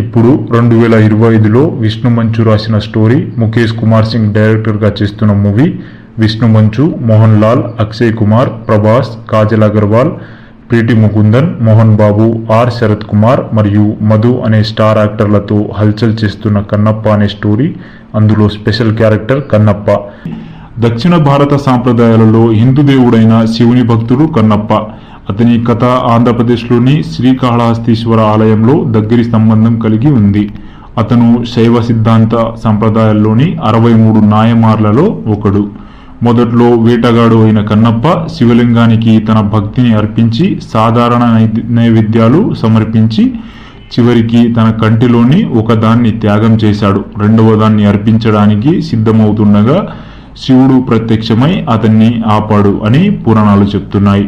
ఇప్పుడు 2025లో విష్ణు మంచు రాసిన స్టోరీ, ముఖేష్ కుమార్ సింగ్ డైరెక్టర్గా చేస్తున్న మూవీ విష్ణు మంచు. మోహన్ లాల్, అక్షయ్ కుమార్, ప్రభాస్, కాజల్ అగర్వాల్, ప్రీతి ముకుందన్, మోహన్ బాబు, ఆర్ శరత్ కుమార్ మరియు మధు అనే స్టార్ యాక్టర్లతో హల్చల్ చేస్తున్న కన్నప్ప అనే స్టోరీ. అందులో స్పెషల్ క్యారెక్టర్ కన్నప్ప. దక్షిణ భారత సాంప్రదాయాలలో హిందూ దేవుడైన శివుని భక్తుడు కన్నప్ప. అతని కథ ఆంధ్రప్రదేశ్లోని శ్రీకాళహస్తీశ్వర ఆలయంలో దగ్గరి సంబంధం కలిగి ఉంది. అతను శైవ సిద్ధాంత సంప్రదాయాల్లోని 63 నాయమార్లలో ఒకడు. మొదట్లో వేటగాడు అయిన కన్నప్ప శివలింగానికి తన భక్తిని అర్పించి సాధారణ నైవేద్యాలు సమర్పించి చివరికి తన కంటిలోని ఒకదాన్ని త్యాగం చేశాడు. రెండవ దాన్ని అర్పించడానికి సిద్ధమవుతుండగా శివుడు ప్రత్యక్షమై అతన్ని ఆపాడు అని పురాణాలు చెప్తున్నాయి.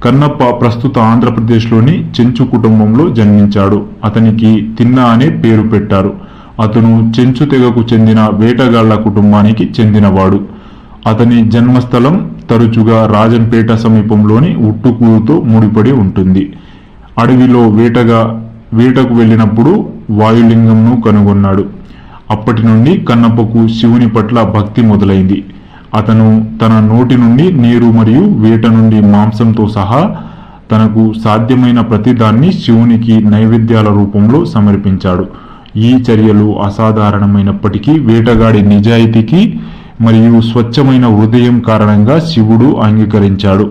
కన్నప్ప ప్రస్తుత ఆంధ్రప్రదేశ్లోని చెంచు కుటుంబంలో జన్మించాడు. అతనికి తిన్న అనే పేరు పెట్టారు. అతను చెంచు తెగకు చెందిన వేటగాళ్ల కుటుంబానికి చెందినవాడు. అతని జన్మస్థలం తరచుగా రాజంపేట సమీపంలోని ఉట్టుకూరుతో ముడిపడి ఉంటుంది. అడవిలో వేటకు వెళ్ళినప్పుడు వాయులింగంను కనుగొన్నాడు. అప్పటి నుండి కన్నప్పకు శివుని పట్ల భక్తి మొదలైంది. అతను తన నోటి నుండి నీరు మరియు వేట నుండి మాంసంతో సహా తనకు సాధ్యమైన ప్రతిదాన్ని శివునికి నైవేద్యాల రూపంలో సమర్పించాడు. ఈ చర్యలు అసాధారణమైనప్పటికీ వేటగాడి నిజాయితీకి మరియు స్వచ్ఛమైన హృదయం కారణంగా శివుడు అంగీకరించాడు.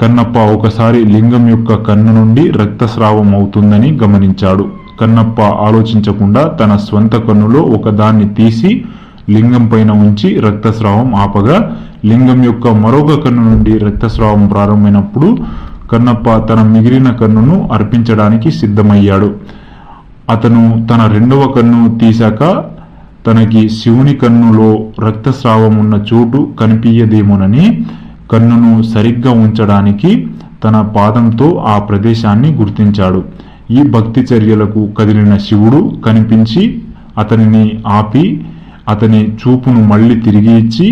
కన్నప్ప ఒకసారి లింగం యొక్క కన్ను నుండి రక్తస్రావం అవుతుందని గమనించాడు. కన్నప్ప ఆలోచించకుండా తన స్వంత కన్నులో ఒకదాన్ని తీసి లింగం పైన ఉంచి రక్తస్రావం ఆపగా లింగం యొక్క మరొక కన్ను నుండి రక్తస్రావం ప్రారంభమైనప్పుడు కన్నప్ప తన మిగిలిన కన్నును అర్పించడానికి సిద్ధమయ్యాడు. అతను తన రెండవ కన్ను తీశాక తనకి శివుని కన్నులో రక్తస్రావం ఉన్న చోటు కనిపించదేమోనని కన్నును సరిగ్గా ఉంచడానికి తన పాదంతో ఆ ప్రదేశాన్ని గుర్తించాడు. ఈ భక్తి చర్యలకు కదిలిన శివుడు కనిపించి అతనిని ఆపి అతని చూపును మళ్లీ తిరిగి ఇచ్చి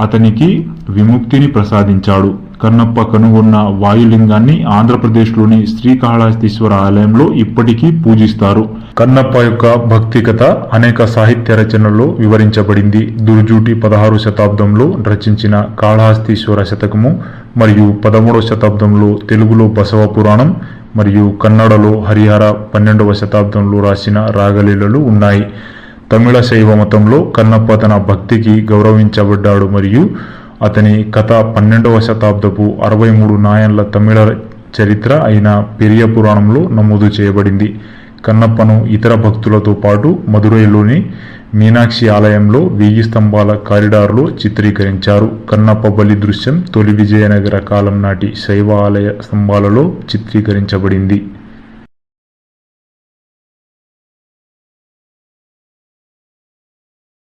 అతనికి విముక్తిని ప్రసాదించాడు. కన్నప్ప కనుగొన్న వాయులింగాన్ని ఆంధ్రప్రదేశ్లోని శ్రీకాళహస్తీశ్వర ఆలయంలో ఇప్పటికీ పూజిస్తారు. కన్నప్ప యొక్క భక్తి కథ అనేక సాహిత్య రచనల్లో వివరించబడింది. దుర్జూటి 16వ శతాబ్దంలో రచించిన కాళహస్తీశ్వర శతకము మరియు 13వ శతాబ్దంలో తెలుగులో బసవ పురాణం మరియు కన్నడలో హరిహర 12వ శతాబ్దంలో రాసిన రాగలీలలు ఉన్నాయి. తమిళ శైవ మతంలో కన్నప్ప తన భక్తికి గౌరవించబడ్డాడు మరియు అతని కథ 12వ శతాబ్దపు 63 నాయన్ల తమిళ చరిత్ర అయిన పెరియ పురాణంలో నమోదు చేయబడింది. కన్నప్పను ఇతర భక్తులతో పాటు మదురైలోని మీనాక్షి ఆలయంలో 1000 స్తంభాల కారిడార్లో చిత్రీకరించారు. కన్నప్ప బలి దృశ్యం తొలి విజయనగర కాలం నాటి శైవ ఆలయ స్తంభాలలో చిత్రీకరించబడింది.